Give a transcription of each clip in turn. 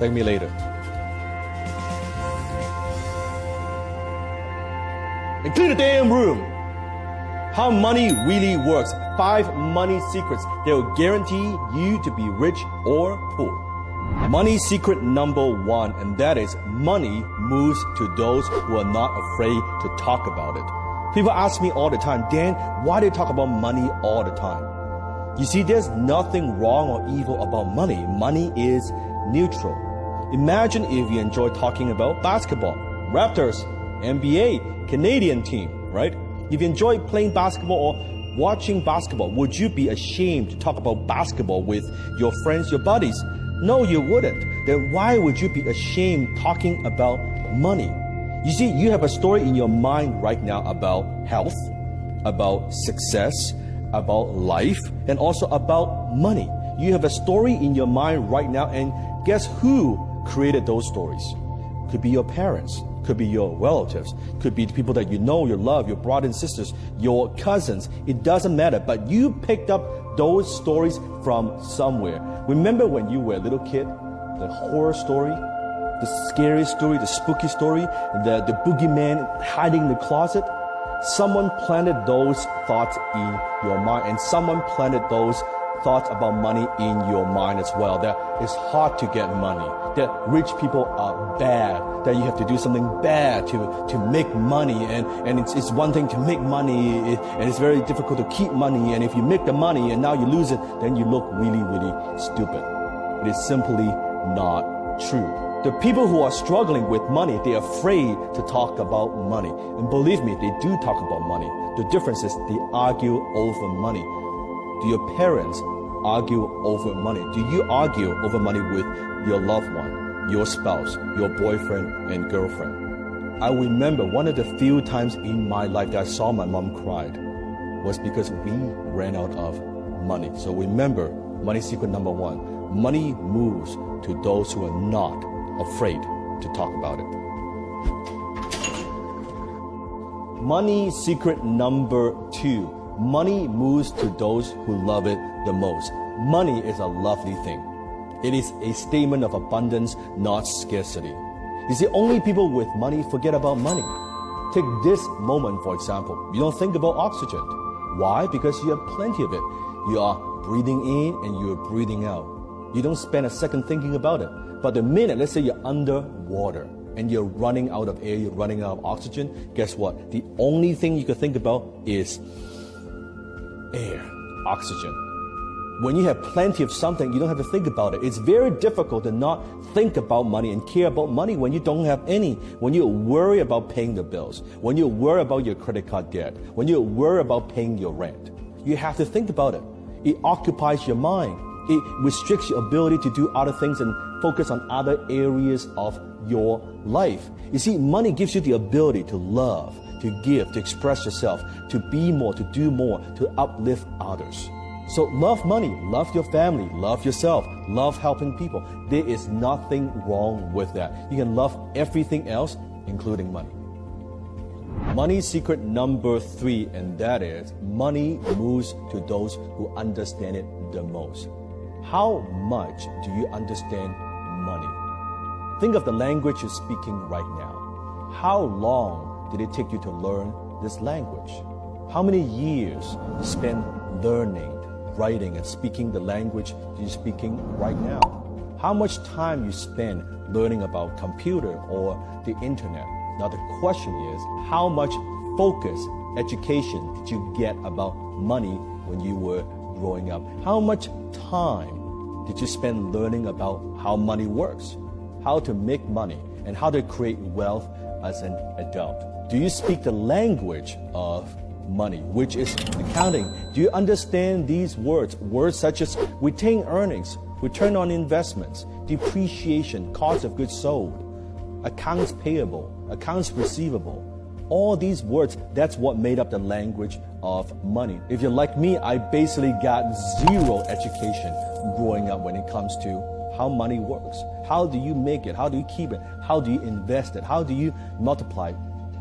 Thank me later. And clean the damn room. How money really works. 5 money secrets that will guarantee you to be rich or poor. Money secret number 1, and that is money moves to those who are not afraid to talk about it. People ask me all the time, Dan, why do you talk about money all the time? You see, there's nothing wrong or evil about money. Money is neutral. Imagine if you enjoy talking about basketball, Raptors, NBA, Canadian team, right? If you enjoy playing basketball or watching basketball, would you be ashamed to talk about basketball with your friends, your buddies? No, you wouldn't. Then why would you be ashamed talking about money? You see, you have a story in your mind right now about health, about success, about life, and also about money. You have a story in your mind right now, and guess who created those stories? Could be your parents, could be your relatives, could be the people that you know, you love, your brothers and sisters, your cousins. It doesn't matter, but you picked up those stories from somewhere. Remember when you were a little kid, the horror story, the scary story, the spooky story, the boogeyman hiding in the closet? Someone planted those thoughts in your mind, and someone planted those thoughts about money in your mind as well, that it's hard to get money, that rich people are bad, that you have to do something bad to make money, and it's one thing to make money, and it's very difficult to keep money, and if you make the money and now you lose it, then you look really, really stupid. It is simply not true. The people who are struggling with money, they're afraid to talk about money. And believe me, they do talk about money. The difference is they argue over money. Do your parents argue over money? Do you argue over money with your loved one, your spouse, your boyfriend and girlfriend? I remember one of the few times in my life that I saw my mom cried was because we ran out of money. So remember, money secret number 1, money moves to those who are not afraid to talk about it. Money secret number 2. Money moves to those who love it the most. Money is a lovely thing. It is a statement of abundance, not scarcity. You see, only people with money forget about money. Take this moment, for example. You don't think about oxygen. Why? Because you have plenty of it. You are breathing in and you are breathing out. You don't spend a second thinking about it. But the minute, let's say you're underwater and you're running out of air, you're running out of oxygen, guess what? The only thing you can think about is air, oxygen. When you have plenty of something, you don't have to think about it. It's very difficult to not think about money and care about money when you don't have any. When you worry about paying the bills, when you worry about your credit card debt, when you worry about paying your rent, you have to think about it. It occupies your mind. It restricts your ability to do other things and focus on other areas of your life. You see, money gives you the ability to love, to give, to express yourself, to be more, to do more, to uplift others. So love money, love your family, love yourself, love helping people. There is nothing wrong with that. You can love everything else, including money. Money secret number 3, and that is money moves to those who understand it the most. How much do you understand money? Think of the language you're speaking right now. How long did it take you to learn this language? How many years you spent learning, writing, and speaking the language you're speaking right now? How much time you spend learning about computer or the internet? Now the question is, how much focus, education did you get about money when you were growing up? How much time did you spend learning about how money works, how to make money, and how to create wealth as an adult? Do you speak the language of money, which is accounting? Do you understand these words? Words such as retained earnings, return on investments, depreciation, cost of goods sold, accounts payable, accounts receivable. All these words, that's what made up the language of money. If you're like me, I basically got zero education growing up when it comes to how money works. How do you make it? How do you keep it? How do you invest it? How do you multiply?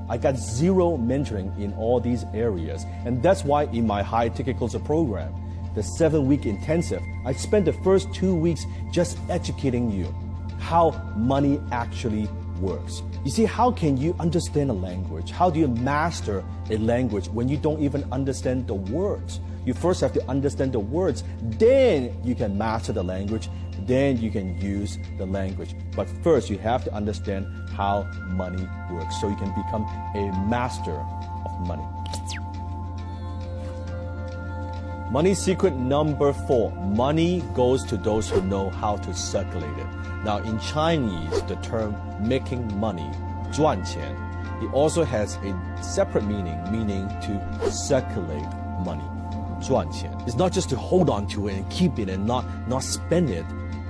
I got zero mentoring in all these areas. And that's why in my high ticket closer program, the 7-week intensive, I spent the first 2 weeks just educating you. how money actually works. You see, how can you understand a language? How do you master a language when you don't even understand the words? You first have to understand the words, then you can master the language, then you can use the language. But first, you have to understand how money works so you can become a master of money. Money secret number 4. Money goes to those who know how to circulate it. Now, in Chinese, the term making money, 赚钱, it also has a separate meaning to circulate money. 赚钱. It's not just to hold on to it and keep it and not spend it.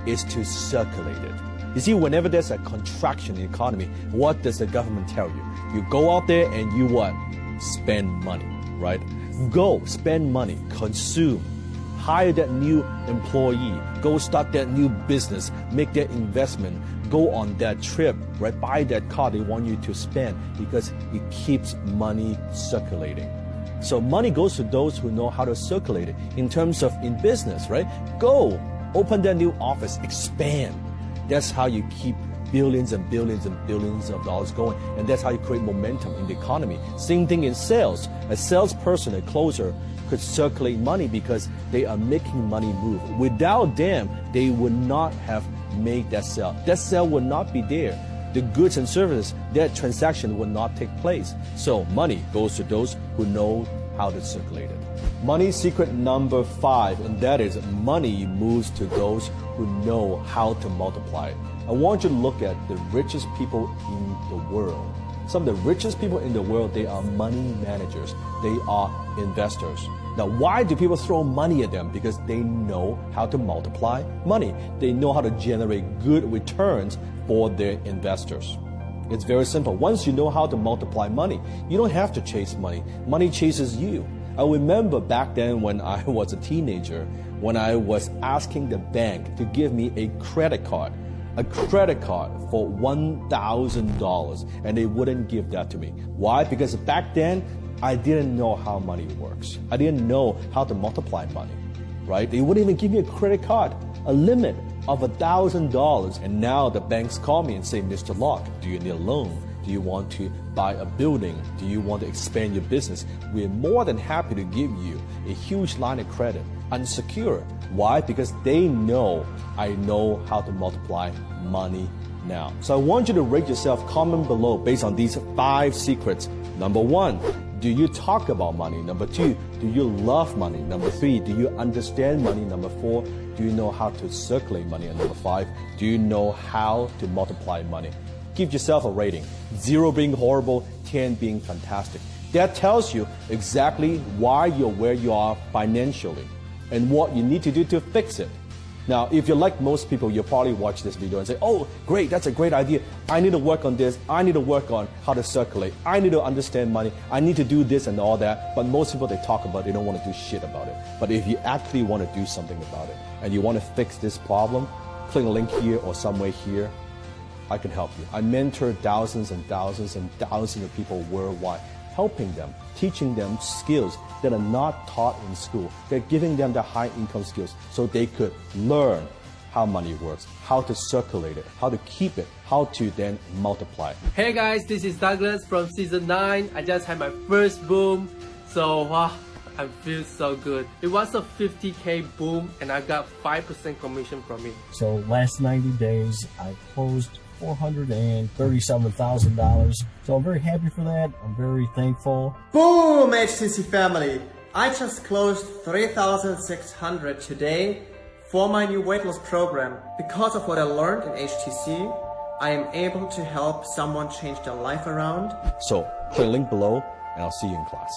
It's to circulate it. You see, whenever there's a contraction in the economy, what does the government tell you? You go out there and you what? Spend money, right? Go spend money, consume, hire that new employee, go start that new business, make that investment, go on that trip, right? Buy that car they want you to spend because it keeps money circulating. So money goes to those who know how to circulate it in terms of in business, right? Go open that new office, expand. That's how you keep billions and billions and billions of dollars going, and that's how you create momentum in the economy. Same thing in sales. A salesperson, a closer, could circulate money because they are making money move. Without them, they would not have made that sale. That sale would not be there. The goods and services, that transaction would not take place. So money goes to those who know how to circulate it. Money secret number 5, and that is money moves to those who know how to multiply it. I want you to look at the richest people in the world. Some of the richest people in the world, they are money managers. They are investors. Now, why do people throw money at them? Because they know how to multiply money. They know how to generate good returns for their investors. It's very simple. Once you know how to multiply money, you don't have to chase money. Money chases you. I remember back then when I was a teenager, when I was asking the bank to give me a credit card for $1,000, and they wouldn't give that to me. Why? Because back then, I didn't know how money works. I didn't know how to multiply money, right? They wouldn't even give me a credit card, a limit of $1,000. And now the banks call me and say, Mr. Locke, do you need a loan? Do you want to buy a building? Do you want to expand your business? We're more than happy to give you a huge line of credit, unsecured. Why? Because they know I know how to multiply money now. So I want you to rate yourself, comment below based on these 5 secrets. Number 1, do you talk about money? Number 2, do you love money? Number 3, do you understand money? Number 4, do you know how to circulate money? And number 5, do you know how to multiply money? Give yourself a rating. 0 being horrible, 10 being fantastic. That tells you exactly why you're where you are financially and what you need to do to fix it. Now, if you're like most people, you'll probably watch this video and say, oh, great, that's a great idea. I need to work on this. I need to work on how to circulate. I need to understand money. I need to do this and all that. But most people, they talk about it, they don't want to do shit about it. But if you actually want to do something about it and you want to fix this problem, click a link here or somewhere here. I can help you. I mentor thousands and thousands and thousands of people worldwide, helping them, teaching them skills that are not taught in school. They're giving them the high income skills so they could learn how money works, how to circulate it, how to keep it, how to then multiply. Hey guys, this is Douglas from season 9. I just had my first boom, so I feel so good. It was a 50K boom and I got 5% commission from it. So last 90 days, I closed $437,000. So I'm very happy for that. I'm very thankful. Boom, HTC family! I just closed 3,600 today for my new weight loss program. Because of what I learned in HTC, I am able to help someone change their life around. So click the link below and I'll see you in class.